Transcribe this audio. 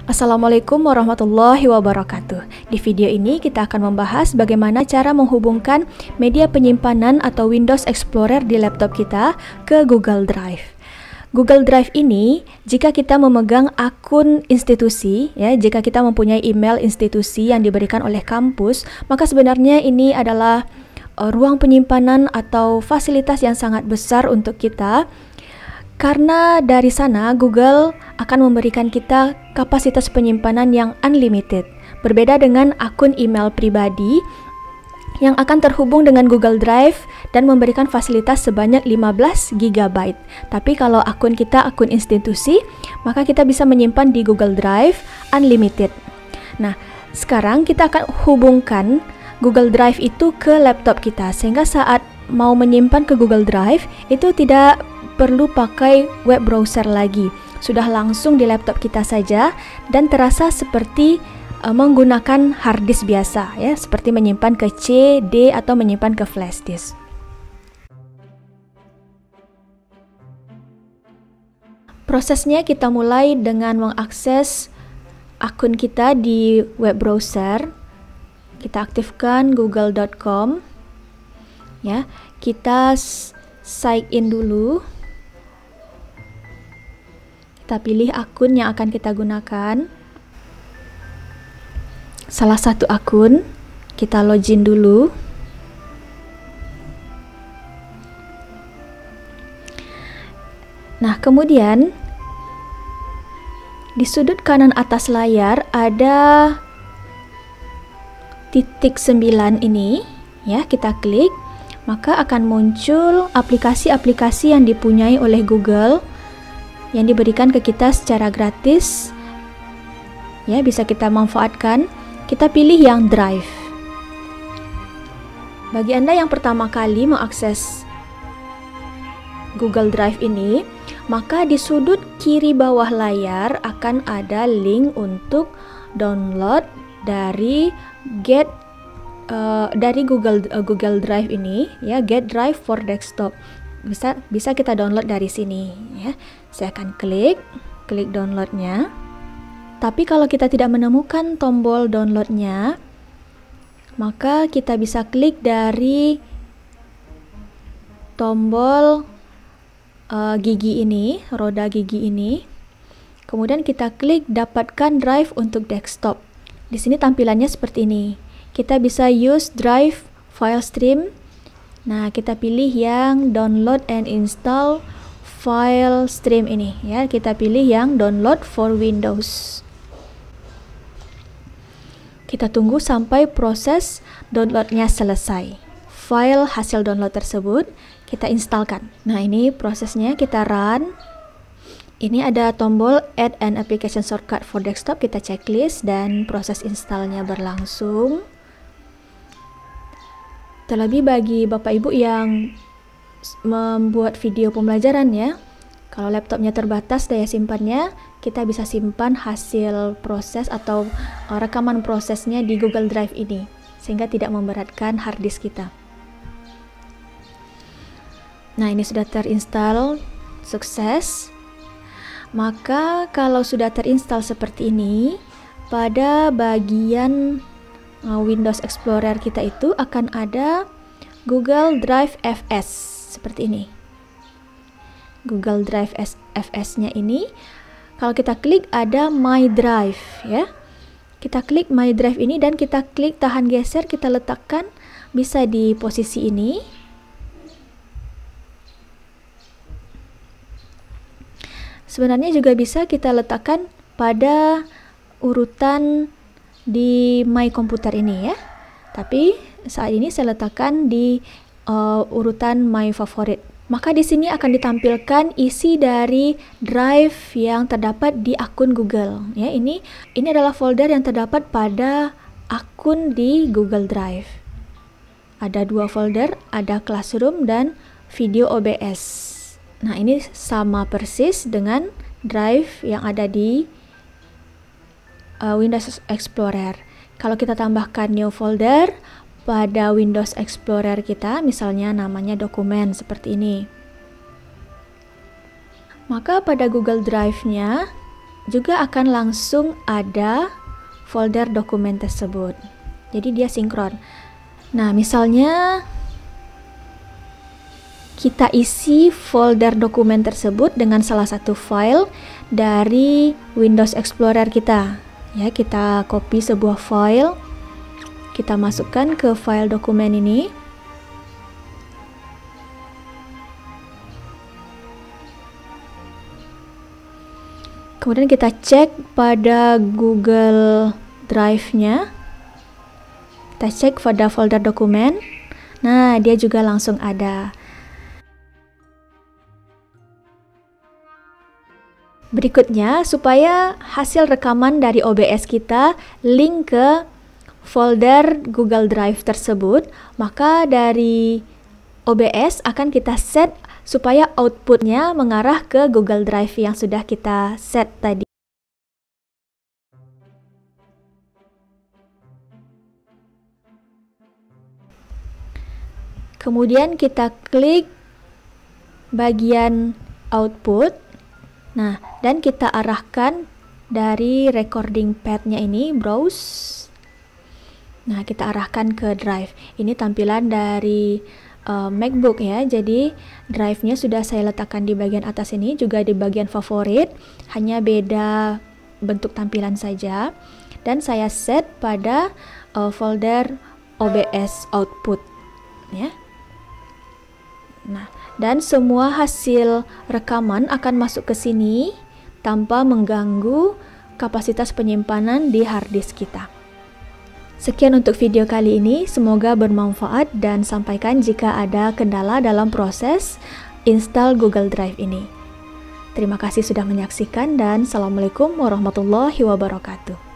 Assalamualaikum warahmatullahi wabarakatuh. Di video ini kita akan membahas bagaimana cara menghubungkan media penyimpanan atau Windows Explorer di laptop kita ke Google Drive. Google Drive ini jika kita memegang akun institusi, jika kita mempunyai email institusi yang diberikan oleh kampus, maka sebenarnya ini adalah ruang penyimpanan atau fasilitas yang sangat besar untuk kita. Karena dari sana Google akan memberikan kita kapasitas penyimpanan yang unlimited. Berbeda dengan akun email pribadi yang akan terhubung dengan Google Drive dan memberikan fasilitas sebanyak 15 GB. Tapi kalau akun kita akun institusi, maka kita bisa menyimpan di Google Drive unlimited. Nah, sekarang kita akan hubungkan Google Drive itu ke laptop kita sehingga saat mau menyimpan ke Google Drive itu tidak perlu pakai web browser lagi, sudah langsung di laptop kita saja dan terasa seperti menggunakan hard disk biasa, seperti menyimpan ke C, D atau menyimpan ke flash disk. Prosesnya kita mulai dengan mengakses akun kita di web browser. Kita aktifkan google.com, kita sign in dulu. Kita pilih akun yang akan kita gunakan. Salah satu akun, kita login dulu. Nah, kemudian di sudut kanan atas layar ada titik 9 ini, kita klik, maka akan muncul aplikasi-aplikasi yang dipunyai oleh Google yang diberikan ke kita secara gratis, bisa kita manfaatkan. Kita pilih yang Drive. Bagi Anda yang pertama kali mengakses Google Drive ini, maka di sudut kiri bawah layar akan ada link untuk download dari Google Drive ini, Get Drive for Desktop. Bisa kita download dari sini, Saya akan klik downloadnya. Tapi kalau kita tidak menemukan tombol downloadnya, maka kita bisa klik dari tombol gigi ini, roda gigi ini. Kemudian kita klik dapatkan drive untuk desktop. Di sini tampilannya seperti ini. Kita bisa use drive file stream. Nah, kita pilih yang download and install file stream ini, Kita pilih yang download for Windows. Kita tunggu sampai proses downloadnya selesai. File hasil download tersebut kita instalkan. Nah, ini prosesnya, kita run. Ini ada tombol add an application shortcut for desktop, kita checklist dan proses installnya berlangsung. Terlebih bagi Bapak Ibu yang membuat video pembelajaran, kalau laptopnya terbatas daya simpannya, kita bisa simpan hasil proses atau rekaman prosesnya di Google Drive ini, sehingga tidak memberatkan hard disk kita. Nah, ini sudah terinstall sukses. Maka kalau sudah terinstall seperti ini, pada bagian Windows Explorer kita itu akan ada Google Drive FS seperti ini. Google Drive FS-nya ini, kalau kita klik ada My Drive, Kita klik My Drive ini dan kita klik tahan geser, kita letakkan bisa di posisi ini. Sebenarnya juga bisa kita letakkan pada urutan di My Komputer ini, Tapi saat ini saya letakkan di urutan My Favorite. Maka di sini akan ditampilkan isi dari drive yang terdapat di akun Google. Ini adalah folder yang terdapat pada akun di Google Drive. Ada 2 folder, ada Classroom dan Video OBS. Nah, ini sama persis dengan drive yang ada di Windows Explorer. Kalau kita tambahkan new folder pada Windows Explorer kita, misalnya namanya dokumen seperti ini, maka pada Google Drive-nya juga akan langsung ada folder dokumen tersebut. Jadi dia sinkron. Nah, misalnya kita isi folder dokumen tersebut dengan salah satu file dari Windows Explorer kita. Ya, kita copy sebuah file, kita masukkan ke file dokumen ini. Kemudian kita cek pada Google Drive-nya. Kita cek pada folder dokumen. Nah, dia juga langsung ada. Berikutnya, supaya hasil rekaman dari OBS kita link ke folder Google Drive tersebut, maka dari OBS akan kita set supaya outputnya mengarah ke Google Drive yang sudah kita set tadi. Kemudian kita klik bagian output. Nah, dan kita arahkan dari recording pad-nya ini, browse. Nah, kita arahkan ke drive. Ini tampilan dari MacBook ya, jadi drive-nya sudah saya letakkan di bagian atas ini, juga di bagian favorit, hanya beda bentuk tampilan saja, dan saya set pada folder OBS output ya. Nah, dan semua hasil rekaman akan masuk ke sini tanpa mengganggu kapasitas penyimpanan di hard disk kita. Sekian untuk video kali ini, semoga bermanfaat dan sampaikan jika ada kendala dalam proses install Google Drive ini. Terima kasih sudah menyaksikan dan Assalamualaikum warahmatullahi wabarakatuh.